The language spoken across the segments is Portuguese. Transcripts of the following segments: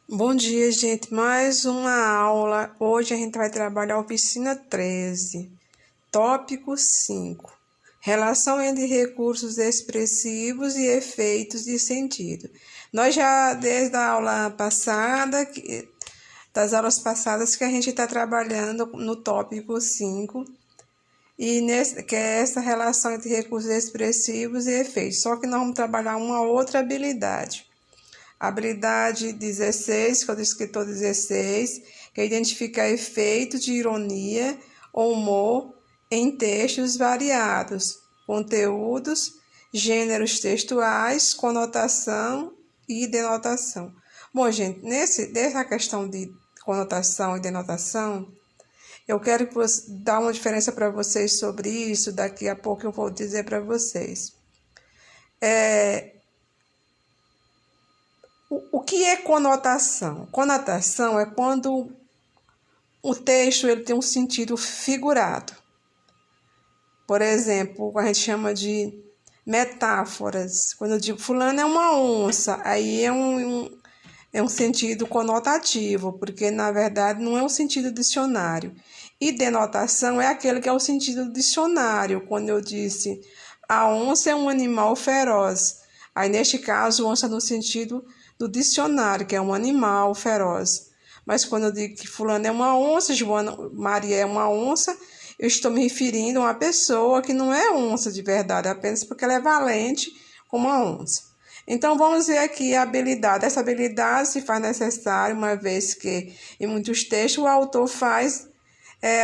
Bom dia, gente. Mais uma aula. Hoje a gente vai trabalhar a oficina 13, tópico 5. Relação entre recursos expressivos e efeitos de sentido. Nós já, desde a aula passada, das aulas passadas, que a gente está trabalhando no tópico 5, que é essa relação entre recursos expressivos e efeitos. Só que nós vamos trabalhar uma outra habilidade. Habilidade 16, que é do escritor 16, que é identificar efeitos de ironia ou humor em textos variados, conteúdos, gêneros textuais, conotação e denotação. Bom, gente, dessa questão de conotação e denotação, eu quero dar uma diferença para vocês sobre isso, daqui a pouco eu vou dizer para vocês. O que é conotação? Conotação é quando o texto ele tem um sentido figurado. Por exemplo, a gente chama de metáforas. Quando eu digo fulano é uma onça, aí é um sentido conotativo, porque na verdade não é um sentido dicionário. E denotação é aquele que é o sentido dicionário, quando eu disse a onça é um animal feroz. Aí neste caso, onça no sentido do dicionário, que é um animal feroz. Mas quando eu digo que fulano é uma onça, Maria é uma onça, eu estou me referindo a uma pessoa que não é onça de verdade, apenas porque ela é valente como uma onça. Então, vamos ver aqui a habilidade. Essa habilidade se faz necessária, uma vez que em muitos textos o autor faz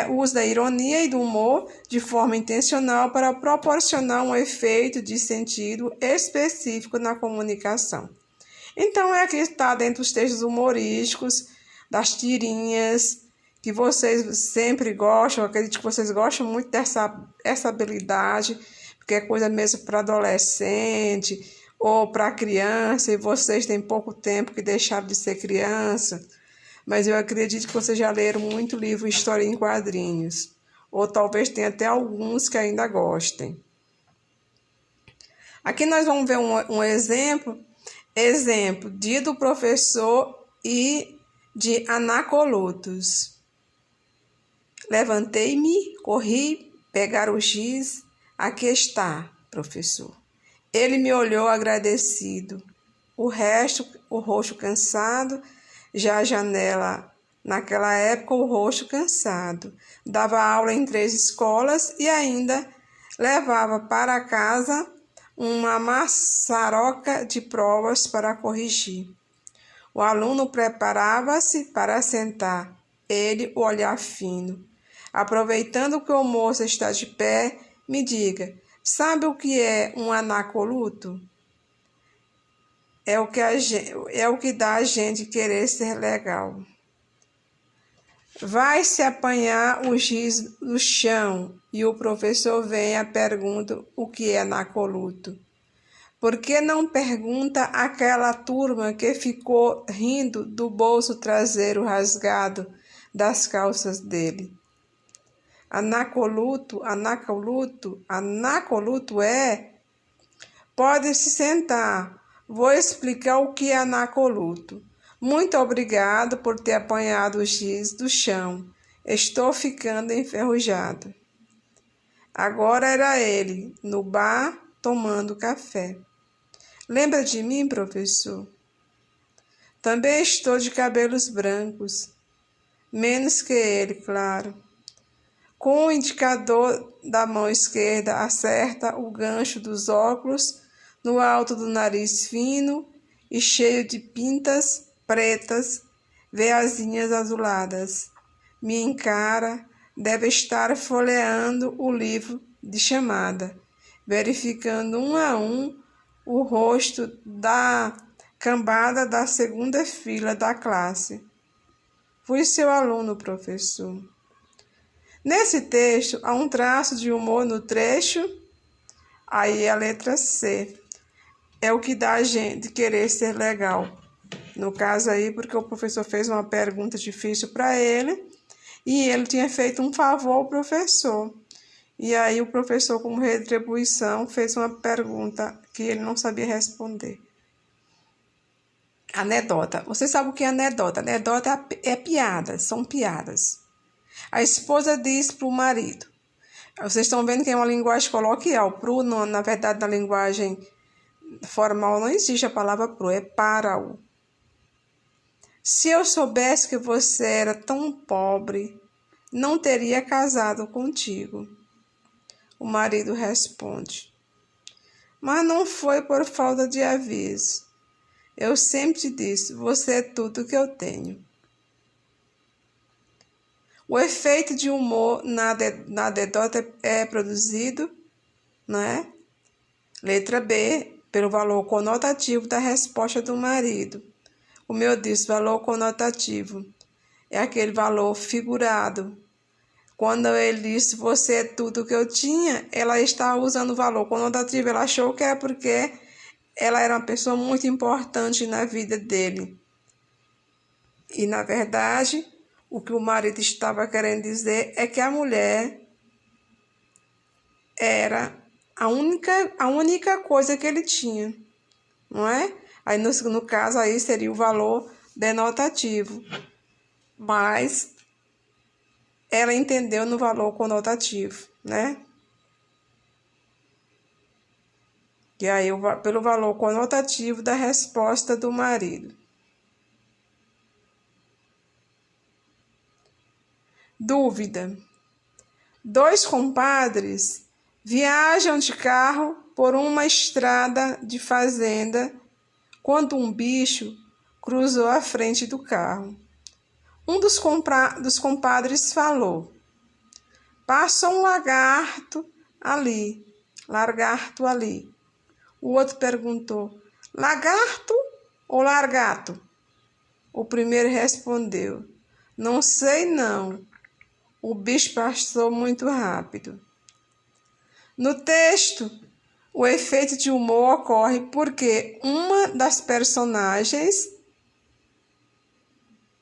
uso da ironia e do humor de forma intencional para proporcionar um efeito de sentido específico na comunicação. Então, aqui está dentro dos textos humorísticos, das tirinhas, que vocês sempre gostam, eu acredito que vocês gostam muito essa habilidade, porque é coisa mesmo para adolescente ou para criança, e vocês têm pouco tempo que deixaram de ser criança, mas eu acredito que vocês já leram muito livro História em Quadrinhos, ou talvez tenha até alguns que ainda gostem. Aqui nós vamos ver um exemplo dia do professor e de Anacolutos. Levantei-me, corri, pegar o giz. Aqui está, professor. Ele me olhou agradecido. O rosto cansado, já a janela, naquela época, o rosto cansado. Dava aula em 3 escolas e ainda levava para casa uma maçaroca de provas para corrigir. O aluno preparava-se para sentar, ele o olhar fino. Aproveitando que o moço está de pé, me diga, sabe o que é um anacoluto? É o que dá a gente querer ser legal. Vai se apanhar o giz no chão e o professor vem a pergunta o que é anacoluto. Por que não pergunta àquela turma que ficou rindo do bolso traseiro rasgado das calças dele? Anacoluto é... Pode se sentar, vou explicar o que é anacoluto. Muito obrigado por ter apanhado o giz do chão. Estou ficando enferrujado. Agora era ele, no bar, tomando café. Lembra de mim, professor? Também estou de cabelos brancos. Menos que ele, claro. Com o indicador da mão esquerda, acerta o gancho dos óculos no alto do nariz fino e cheio de pintas pretas, veiazinhas azuladas. Me encara, deve estar folheando o livro de chamada, verificando um a um o rosto da cambada da segunda fila da classe. Fui seu aluno, professor. Nesse texto, há um traço de humor no trecho, aí a letra C. É o que dá a gente querer ser legal. No caso aí, porque o professor fez uma pergunta difícil para ele e ele tinha feito um favor ao professor. E aí o professor, como retribuição, fez uma pergunta que ele não sabia responder. Anedota. Você sabe o que é anedota? Anedota é piadas, são piadas. A esposa diz para o marido. Vocês estão vendo que é uma linguagem coloquial. Pro, na verdade, na linguagem formal não existe a palavra pro, é para-o. Se eu soubesse que você era tão pobre, não teria casado contigo. O marido responde. Mas não foi por falta de aviso. Eu sempre te disse, você é tudo que eu tenho. O efeito de humor na anedota é produzido, né? Letra B, pelo valor conotativo da resposta do marido. Como eu disse, valor conotativo é aquele valor figurado. Quando ele disse, você é tudo que eu tinha, ela está usando o valor conotativo. Ela achou que era porque ela era uma pessoa muito importante na vida dele. E, na verdade, o que o marido estava querendo dizer é que a mulher era a única coisa que ele tinha, não é? Aí, no caso, aí seria o valor denotativo. Mas ela entendeu no valor conotativo, né? E aí, pelo valor conotativo da resposta do marido. Dúvida. 2 compadres viajam de carro por uma estrada de fazenda quando um bicho cruzou a frente do carro. Um dos compadres falou: passa um lagarto ali. O outro perguntou: lagarto ou largato? O primeiro respondeu: não sei não. O bicho passou muito rápido. No texto, o efeito de humor ocorre porque uma das personagens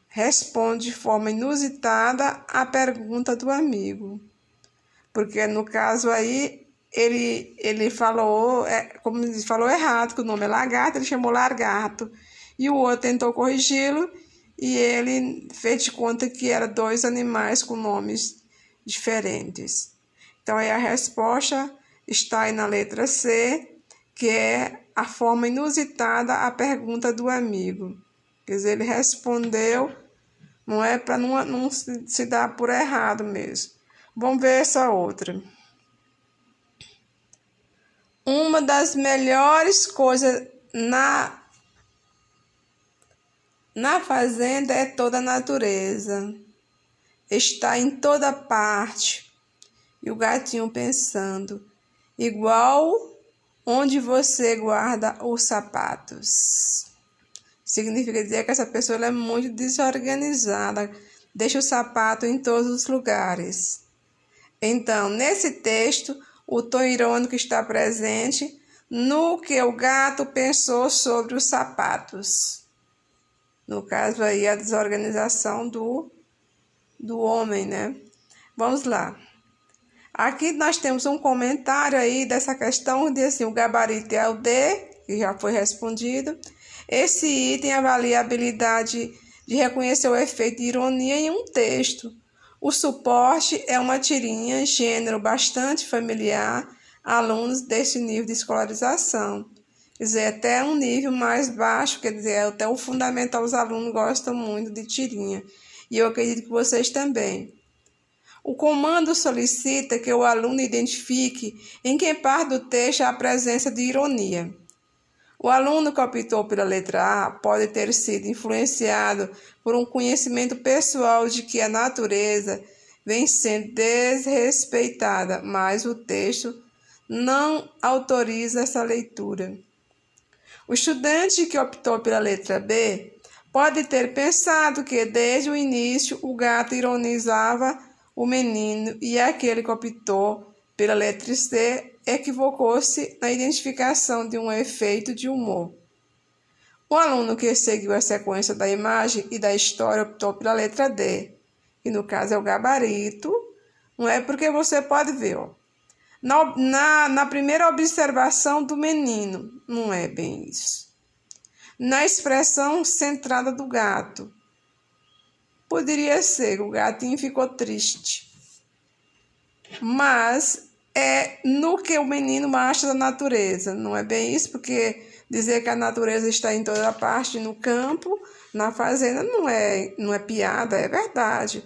responde de forma inusitada à pergunta do amigo. Porque no caso aí, ele falou, como ele falou errado, que o nome é lagarto, ele chamou largato. E o outro tentou corrigi-lo e ele fez de conta que eram 2 animais com nomes diferentes. Então, aí a resposta está aí na letra C, que é a forma inusitada à pergunta do amigo. Quer dizer, ele respondeu, não é para não se dar por errado mesmo. Vamos ver essa outra. Uma das melhores coisas na fazenda é toda a natureza. Está em toda parte. E o gatinho pensando, igual onde você guarda os sapatos. Significa dizer que essa pessoa é muito desorganizada, deixa o sapato em todos os lugares. Então, nesse texto, o tom irônico está presente no que o gato pensou sobre os sapatos. No caso aí, a desorganização do homem, né? Vamos lá. Aqui nós temos um comentário aí dessa questão, diz assim, o gabarito é o D, que já foi respondido. Esse item avalia a habilidade de reconhecer o efeito de ironia em um texto. O suporte é uma tirinha, gênero bastante familiar a alunos desse nível de escolarização. Quer dizer, até um nível mais baixo, quer dizer, até o fundamental os alunos gostam muito de tirinha. E eu acredito que vocês também. O comando solicita que o aluno identifique em que parte do texto há a presença de ironia. O aluno que optou pela letra A pode ter sido influenciado por um conhecimento pessoal de que a natureza vem sendo desrespeitada, mas o texto não autoriza essa leitura. O estudante que optou pela letra B pode ter pensado que, desde o início, o gato ironizava o menino e aquele que optou pela letra C equivocou-se na identificação de um efeito de humor. O aluno que seguiu a sequência da imagem e da história optou pela letra D, que no caso é o gabarito, não é? Porque você pode ver, ó, na primeira observação do menino, não é bem isso. Na expressão centrada do gato, poderia ser que o gatinho ficou triste. Mas é no que o menino acha da natureza. Não é bem isso, porque dizer que a natureza está em toda parte, no campo, na fazenda, não é piada, é verdade.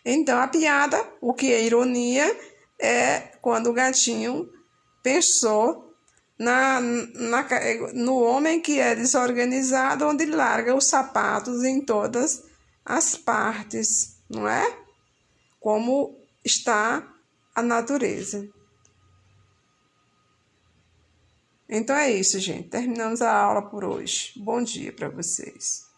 Então, a piada, o que é ironia, é quando o gatinho pensou no homem que é desorganizado, onde larga os sapatos em todas as partes, não é? Como está a natureza. Então é isso, gente. Terminamos a aula por hoje. Bom dia para vocês.